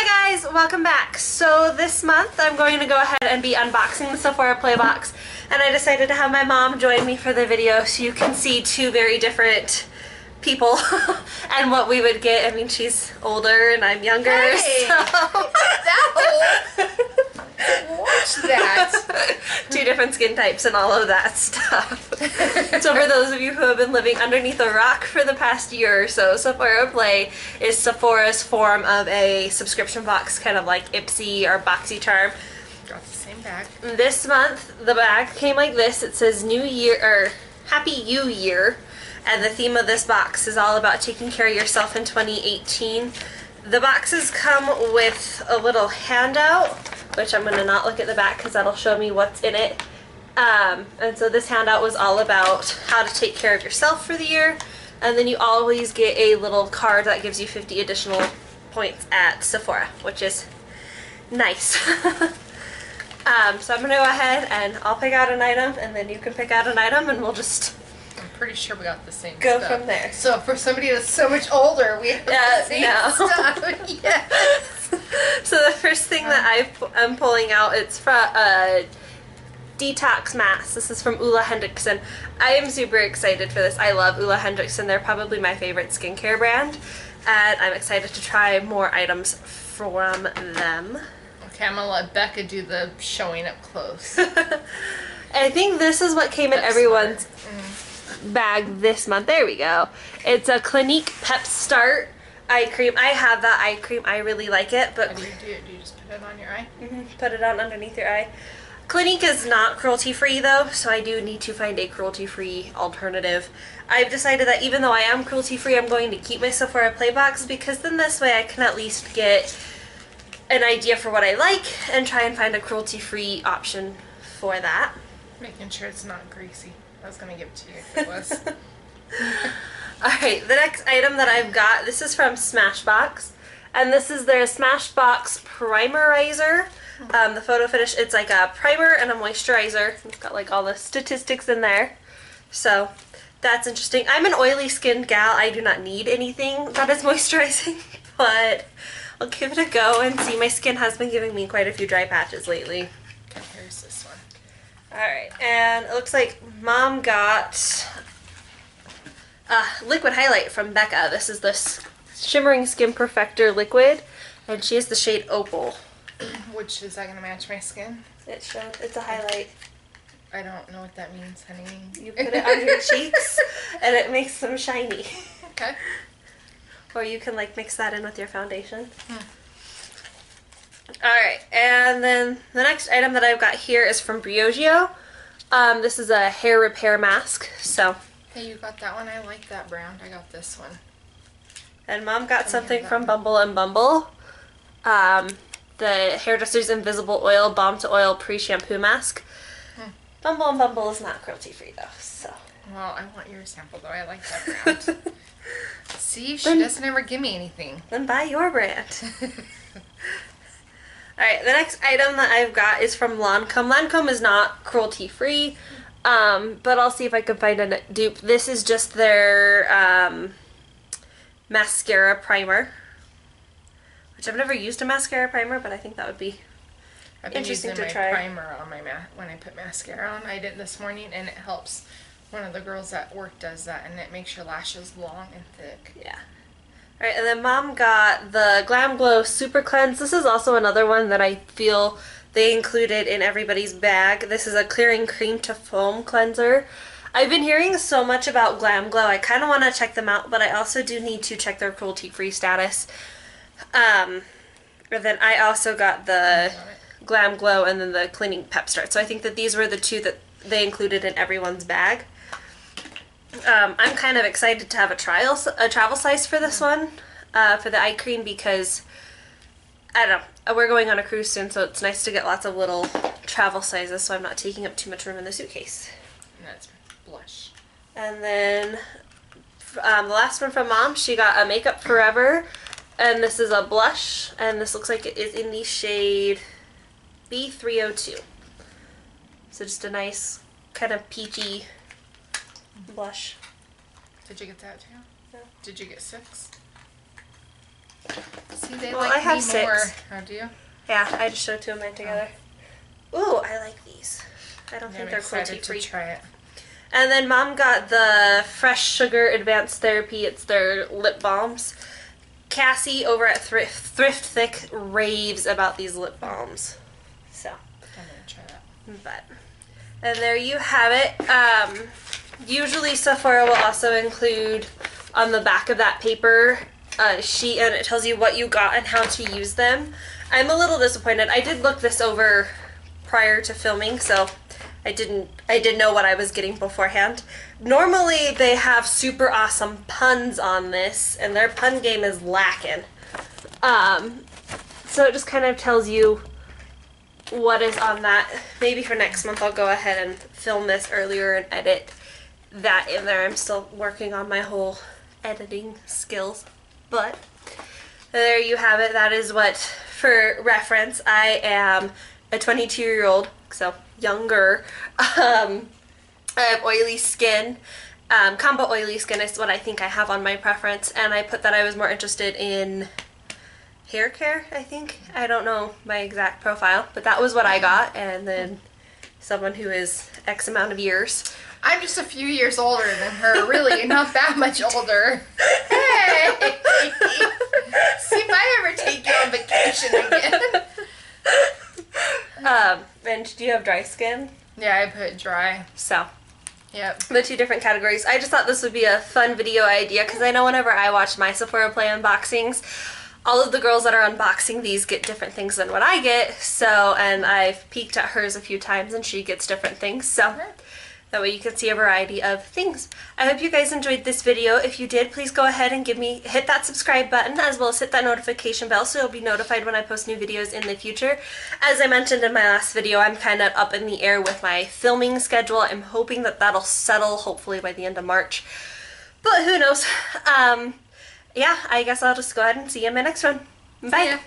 Hi guys, welcome back. So this month I'm going to go ahead and be unboxing the Sephora Play Box, and I decided to have my mom join me for the video so you can see two very different people and what we would get. I mean, she's older and I'm younger. Hey, so. Watch that. Two different skin types and all of that stuff. So for those of you who have been living underneath a rock for the past year or so, Sephora Play is Sephora's form of a subscription box, kind of like Ipsy or BoxyCharm. Got the same bag. This month the bag came like this. It says New Year, or Happy You Year, and the theme of this box is all about taking care of yourself in 2018. The boxes come with a little handout, which I'm going to not look at the back because that'll show me what's in it. And so this handout was all about how to take care of yourself for the year. And then you always get a little card that gives you 50 additional points at Sephora, which is nice. So I'm going to go ahead and I'll pick out an item and then you can pick out an item and we'll just... I'm pretty sure we got the same go stuff. from there. So for somebody that's so much older, we have the same stuff. Yes. So the first thing that I'm pulling out, it's from Detox Mask. This is from Ulla Henriksen. I am super excited for this. I love Ulla Henriksen. They're probably my favorite skincare brand, and I'm excited to try more items from them. Okay, I'm gonna let Becca do the showing up close. I think this is what came in everyone's bag this month. There we go. It's a Clinique Pep Start eye cream. I have that eye cream. I really like it. But how do you do it? Do you just put it on your eye? Put it on underneath your eye. Clinique is not cruelty-free though, so I do need to find a cruelty-free alternative. I've decided that even though I am cruelty-free, I'm going to keep my Sephora Play Box because then this way I can at least get an idea for what I like and try and find a cruelty-free option for that. Making sure it's not greasy. I was going to give it to you if it was. Alright, the next item that I've got, this is from Smashbox, and this is their Smashbox Primerizer. The photo finish, it's like a primer and a moisturizer. It's got like all the statistics in there. So, that's interesting. I'm an oily skinned gal. I do not need anything that is moisturizing, but I'll give it a go and see. My skin has been giving me quite a few dry patches lately. Okay, here's this one. Alright, and it looks like Mom got liquid highlight from Becca. This is the Shimmering Skin Perfector liquid, and she has the shade Opal. Which, is that going to match my skin? It's a highlight. I don't know what that means, honey. You put it on your cheeks, and it makes them shiny. Okay. Or you can like mix that in with your foundation. Alright, and then the next item that I've got here is from Briogeo. This is a hair repair mask, so... Hey, you got that one? I like that brand. I got this one. And Mom got something from Bumble and Bumble. The Hairdresser's Invisible Oil Balm to Oil Pre-Shampoo Mask. Bumble and Bumble is not cruelty-free though, so... Well, I want your sample though. I like that brand. See, she doesn't ever give me anything. Then buy your brand. Alright, the next item that I've got is from Lancome. Lancome is not cruelty-free, but I'll see if I can find a dupe. This is just their Mascara Primer, which I've never used a Mascara Primer, but I think that would be interesting to try. I've been using my primer on my when I put mascara on. I did this morning, and it helps. One of the girls at work does that, and it makes your lashes long and thick. Yeah. Alright, and then Mom got the Glam Glow Super Cleanse. This is also another one that I feel they included in everybody's bag. This is a clearing cream to foam cleanser. I've been hearing so much about Glam Glow. I kind of want to check them out, but I also do need to check their cruelty-free status. And then I also got the Glam Glow and then the Clinique Pep Start. So I think that these were the two that they included in everyone's bag. I'm kind of excited to have a travel size for this one, for the eye cream, because, I don't know, we're going on a cruise soon, so it's nice to get lots of little travel sizes so I'm not taking up too much room in the suitcase. And that's blush. And then the last one from Mom, she got a Makeup Forever, and this is a blush, and this looks like it is in the shade B302. So just a nice kind of peachy blush. Did you get that too? No. Did you get 6? See, they Well, like I have me 6. more. Oh, do you? Yeah, I just showed 2 of mine together. Ooh, I like these. I don't think I'm they're excited cruelty-free. to try it. And then Mom got the Fresh Sugar Advanced Therapy. It's their lip balms. Cassie over at Thrift Thick raves about these lip balms. So, I'm gonna try that. but, and there you have it. Usually Sephora will also include on the back of that paper sheet, and it tells you what you got and how to use them. I'm a little disappointed. I did look this over prior to filming, so I didn't know what I was getting beforehand. Normally they have super awesome puns on this, and their pun game is lacking. So it just kind of tells you what is on that. Maybe for next month I'll go ahead and film this earlier and edit that in there. I'm still working on my whole editing skills. But there you have it. That is what, for reference, I am a 22-year-old, so younger. I have oily skin. Combo oily skin is what I think I have on my preference, and I put that I was more interested in hair care, I think. I don't know my exact profile, but that was what I got, and then someone who is X amount of years. I'm just a few years older than her, really, not that much older. Hey! See if I ever take you on vacation again. And do you have dry skin? Yeah, I put dry. So, Yep. the 2 different categories. I just thought this would be a fun video idea because I know whenever I watch my Sephora Play unboxings, all of the girls that are unboxing these get different things than what I get. So, and I've peeked at hers a few times and she gets different things. So, that way you can see a variety of things. I hope you guys enjoyed this video. If you did, please go ahead and hit that subscribe button as well as hit that notification bell so you'll be notified when I post new videos in the future. As I mentioned in my last video, I'm kind of up in the air with my filming schedule. I'm hoping that that'll settle hopefully by the end of March. But who knows? Yeah, I guess I'll just go ahead and see you in my next one. Bye! Yeah.